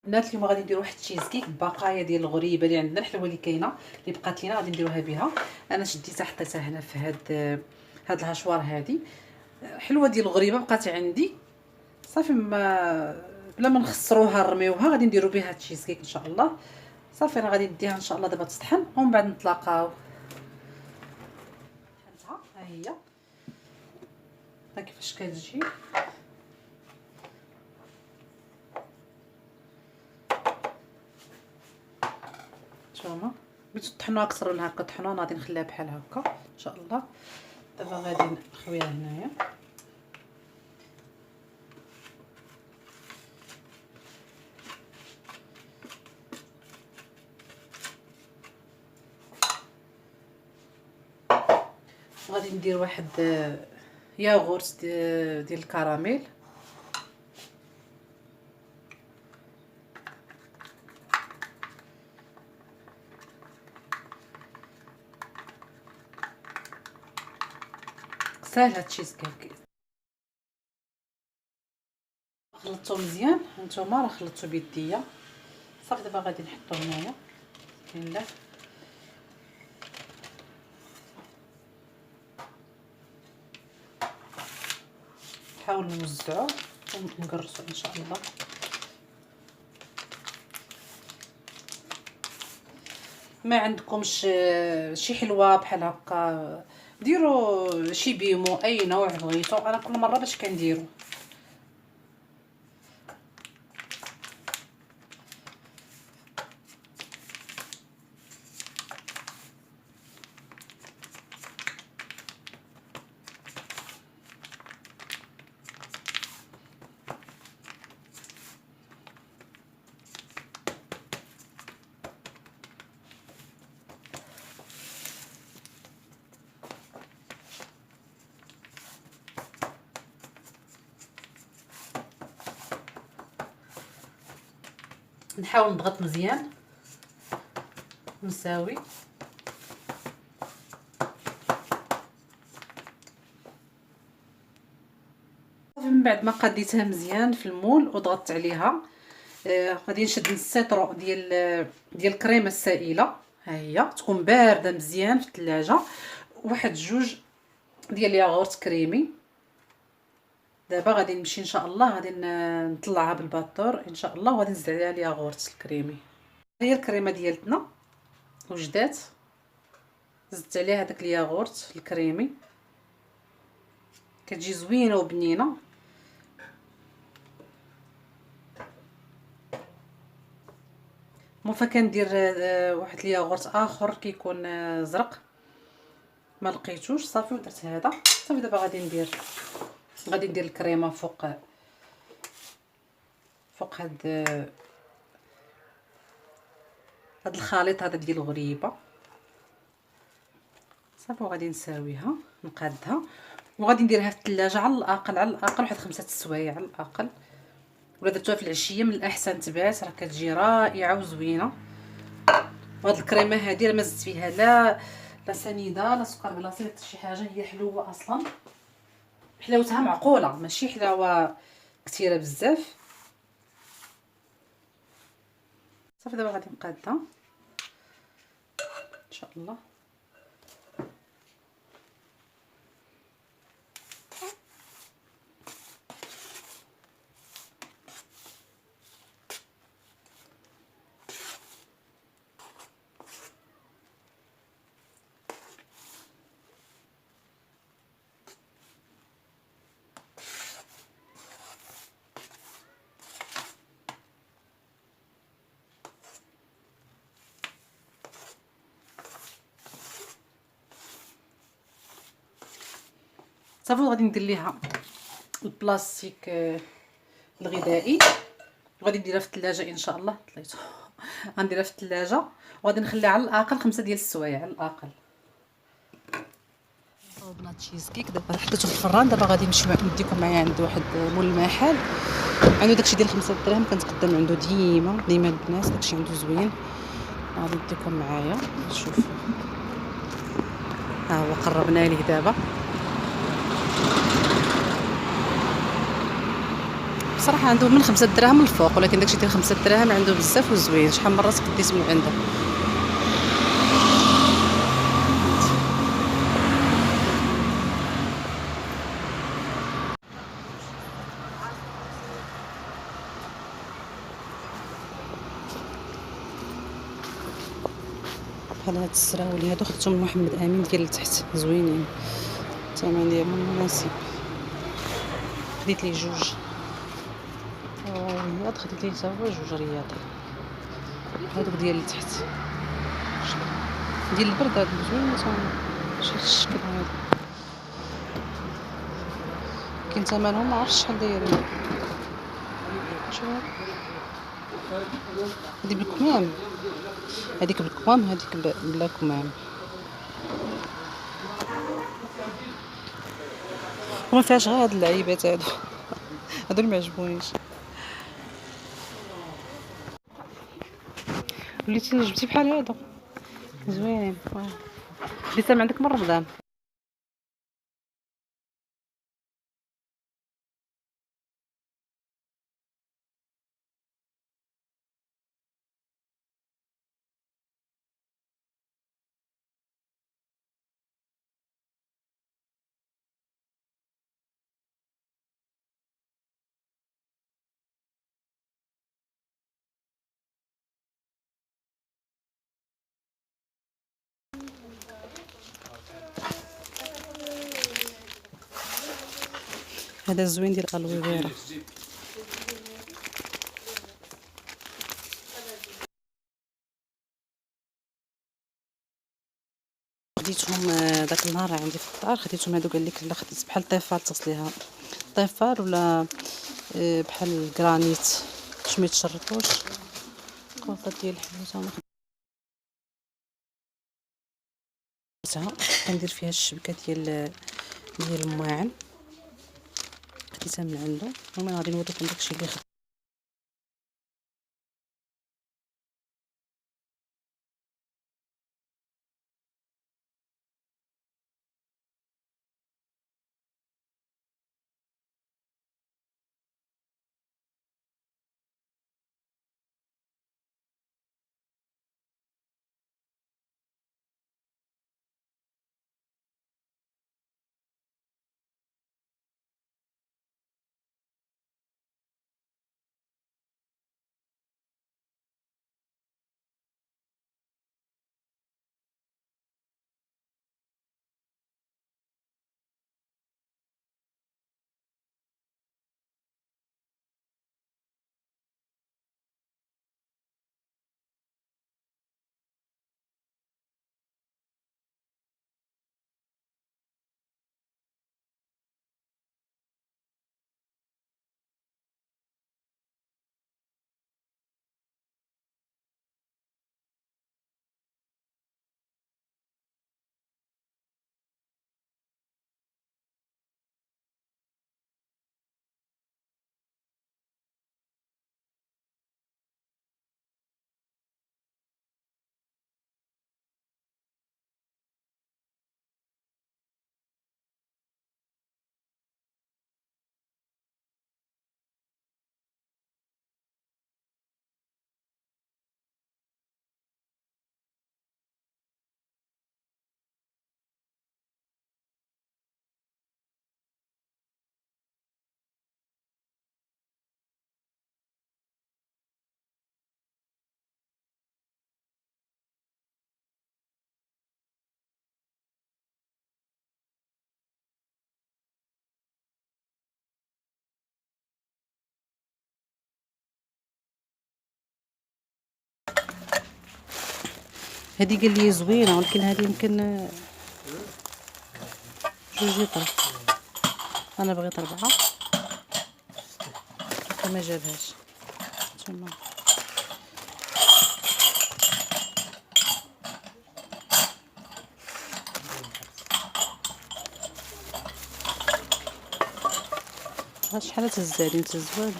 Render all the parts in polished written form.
البنات اليوم غادي نديرو واحد التشيز كيك بقايا ديال الغريبه اللي عندنا، الحلوه اللي كاينه اللي بقات لينا غادي نديروها بها. انا شديتها حطيتها هنا في هاد الهشوار هادي. حلوه ديال الغريبه بقات عندي صافي، ما بلا ما نخسروها نرميوها غادي نديرو بها التشيز كيك ان شاء الله. صافي انا غادي نديها ان شاء الله دابا تسطحن ومن بعد نتلاقاو. ها هي ها كيفاش كتجي. نتوما بغيتو طحنوها اكثر من هكا طحنوها، غادي نخليها بحال هكا ان شاء الله. دابا غادي نخويها هنايا. غادي ندير واحد ياغورت ديال الكراميل. ساهل هاد التشيز كيك. خلطته مزيان، هانتوما راه خلطته بيديا صافي. دابا غادي نحطو هنايا بسم الله. نحاول نوزعو ونقرصو ان شاء الله. ما عندكمش شي حلوه بحال هكا ديروا شي بيمو اي نوع بغيتو، انا كل مره باش كنديرو. نحاول نضغط مزيان مساوي. من بعد ما قديتها مزيان في المول وضغطت عليها غادي نشد السيطرو ديال الكريمه السائله. ها هي تكون بارده مزيان في الثلاجه. واحد جوج ديال الياغورت كريمي. دابا غادي نمشي ان شاء الله غادي نطلعها بالباطور ان شاء الله وغادي نزيد عليها الياغورت الكريمي. هي الكريمه ديالتنا وجدات، زدت عليها داك الياغورت الكريمي كتجي زوينه وبنينه. مفا كندير واحد الياغورت اخر كيكون زرق ما لقيتوش صافي ودرت هذا صافي. دابا غادي ندير الكريمه فوق هاد الخليط هذا ديال الغريبه صافي. وغادي نساويها نقادها وغادي نديرها في الثلاجه على الاقل واحد 5 سوايع على الاقل. ولا درتوها في العشيه من الاحسن تبات، راه كتجي رائعه وزوينه. وهاد الكريمه هذه راه ما زدت فيها لا سنيده لا سكر بلاصي حتى شي حاجه، هي حلوه اصلا، حلاوتها معقوله ماشي حلاوه كثيره بزاف صافي. دابا غادي نقادها ان شاء الله. صافي غادي ندير ليها البلاستيك الغذائي وغادي نديرها في الثلاجه ان شاء الله. طليتو غنديرها في الثلاجه وغادي نخليها على الاقل 5 ديال السوايع على الاقل. صوبنا تشيز كيك دابا حطيته في الفران. دابا غادي نمشيو نديكم معايا عند واحد مول المحل عنده داكشي ديال 5 دراهم كنتقدم عنده ديما البنات داكشي عنده زوين. غادي نديكم معايا شوفوا. ها هو قربنا ليه دابا صراحه عنده من 5 دراهم الفوق، ولكن داكشي ديال 5 دراهم عنده بزاف وزوين. شحال من مرات كديت من عنده. بحال هاد السراولي هادو خديتهم من محمد امين ديال لتحت، زوينين، الثمن ديالهم مناسب. خديت لي جوج، رياض خديت لي حتى هو جوج رياض. هادوك ديال لتحت ديال البرد، هادو زوينين تما، شي الشكل هذا. كاين ثمنهم معرفتش شحال دايرين. شوف هادي بالكمام، هاديك بالكمام، هاديك بلا كمام. وما فيهاش غير هاد اللعيبات هادو هادو اللي معجبونيش. وليتي جبتي بحال هادو زوينين. خديتها من عندك من رمضان. هذا الزوين ديال الالوفيرا. خديتهم داك النهار عندي في الدار، خديتهم هادو قال لك لا خديت بحال طيفال تصليها، طيفال ولا بحال الكرانيت باش ما يتشرطوش. قوطه ديال الحوته خديتها كندير فيها الشبكه ديال الماعن، خديتها من عنده. المهم غادي نوريكم داكشي اللي خديت. هادي قال لي زوينه، ولكن هادي يمكن جوج لتر، انا بغيت 4 وما جابهاش تما. شحال تهزالي انت زوين.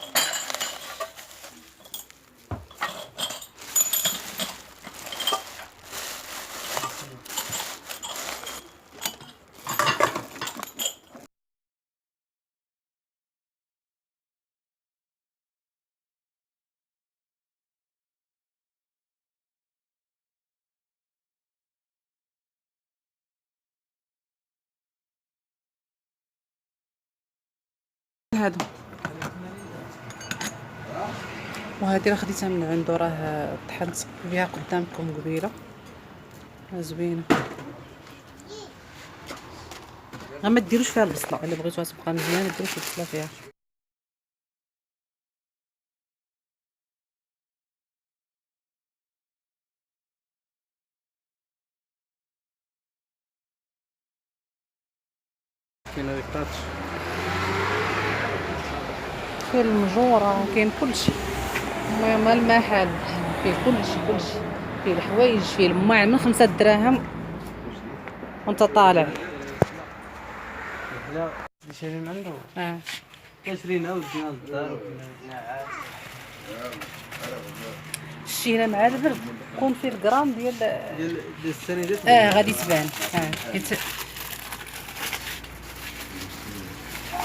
هادو. وهذه راه خديتها من عنده، راه طحنت بها قدامكم قبيله، زوينه. غير ما ديروش فيها البصله، الا بغيتوها تبقى مزيانه ديروا البصله فيها. كاين ريكطاتش، كاين المجوره، كاين كلشي. المهم المحل فيه كلشي، فيه الحوايج، فيه الماعن من 5 دراهم وانت طالع. لا اللي شايرين عنده اه كاشرين ودينا للدار وكنا الشيله مع البرد كون فيه الغرام ديال السنيدات. غادي تبان. حيت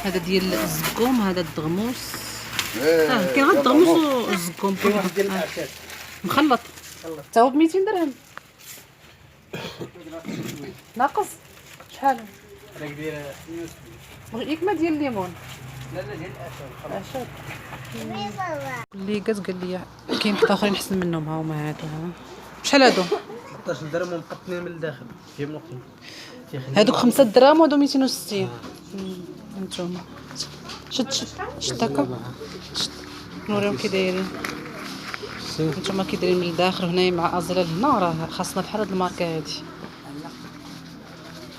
هذا ديال الزقوم، هذا الدغموس. كاين غير الدغموس والزقوم واحد ديال العشاء مخلط. حتى هو ب 200 درهم ناقص. شحال هذاك داير 160. ياك ما ديال الليمون؟ لا ديال العشاء. اللي قال لي كاين حتى اخرين احسن منهم، ها هما هادو. شحال هادو؟ 16 درهم ومقطنين من الداخل فيهم نقطين. هادوك 5 دراهم وهادو 260. هانتوما شد هكا نوريهم كي دايرين. هانتوما كي دايرين من الداخل هنايا مع ازرار هنا. راه خاصنا بحال هاد الماركه هادي.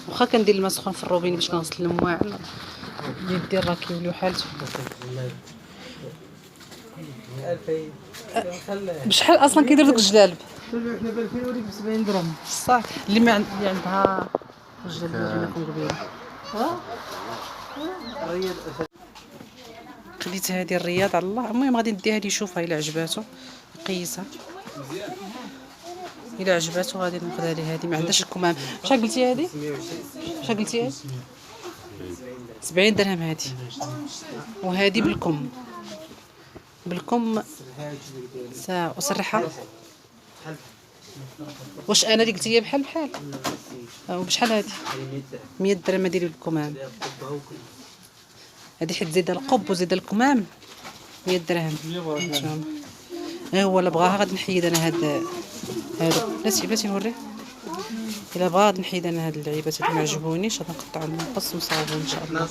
واخا كندير الماء سخون في الروبيني باش كنغسل المواعن، يدي راه كيوليو حالته. بشحال اصلا كيدير دوك الجلالب؟ حنا ب 2000 وليك ب 70 درهم. صح. اللي عندها الجلالب اللي وريناكم قبيله. الرياض خديت هذه الرياض على الله. المهم غادي نديها ليه يشوفها الا عجباتو يقيسها. الا عجباتو غادي ناخذها ليه. هذه ما عندهاش الكمام. شحال قلتي هذه؟ شحال قلتي هذه؟ 70 درهم هذه. وهذه بالكم ساعة وسرحها. واش انا اللي قلت لي بحال وبشحال هذه؟ 100 درهم. ديري الكمام هذه، حيت زيد القب وزيد الكمام 100 درهم. هو الا بغاها غادي نحيد انا هذا بلاتي نوريه. الا بغا غادي نحيد انا هاد اللعيبات اللي ما عجبونيش، غادي نقطعهم نقص ونصاوبهم ان شاء الله.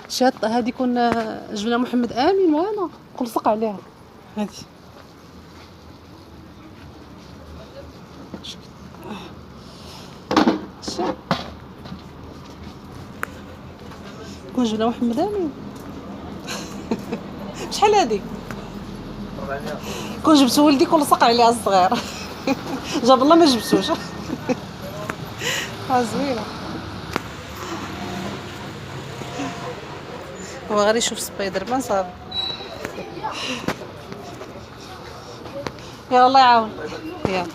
شاط هذه كنا جبنا محمد امين معنا كل لصق عليها هذه. كون جبنا محمد امين شحال هذه؟ 400. كون جبتو ولدي كل لصق عليها الصغير جاب الله ما جبتوش زوينه. هو غير يشوف سبايدر مان صافي. يا الله يعاون. يلا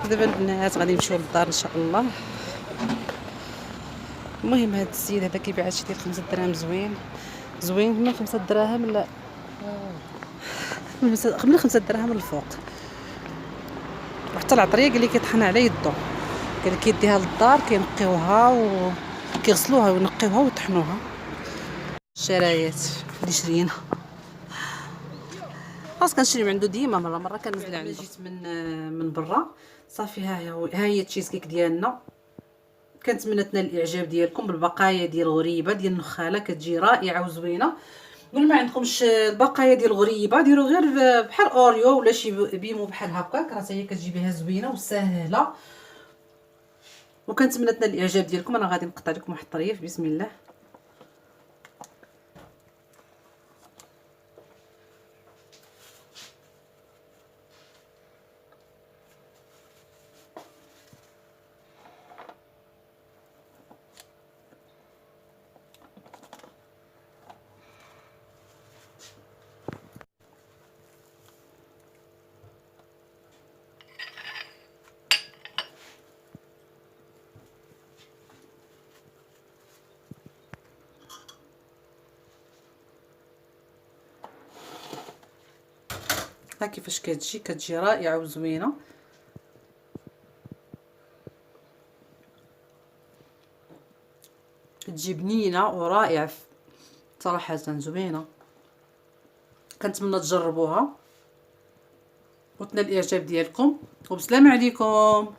دابا البنات غادي نمشيو للدار ان شاء الله. المهم هاد السيد هذا كيبيع هادشي ديال 5 دراهم زوين من 5 دراهم. لا من 5 دراهم للفوق. وحتى العطريه قال لي كيطحن على يدو، قال لك كيديها للدار كينقيوها وكيغسلوها وينقيوها ويطحنوها. الشرايات اللي شرينا خاص كنشري من عنده ديما. مره كنزل عنده. جيت من برا صافي. ها هي التشيز كيك ديالنا. كنتمنى تنال الاعجاب ديالكم بالبقايا ديال غريبه ديال النخاله، كتجي رائعه وزوينه. قول ما عندكمش البقايا ديال غريبه ديروا غير بحال اوريو ولا شي بيمو بحال هكاك، راه هي كتجي بها زوينه وسهله. وكنتمنى تنال الاعجاب ديالكم. انا غادي نقطع لكم واحد الطريف. بسم الله. ها كيفاش كتجي رائعه وزوينه. تجي بنينه ورائعه صراحه، زوينه. كنتمنى تجربوها وتنال الاعجاب ديالكم، وبسلام عليكم.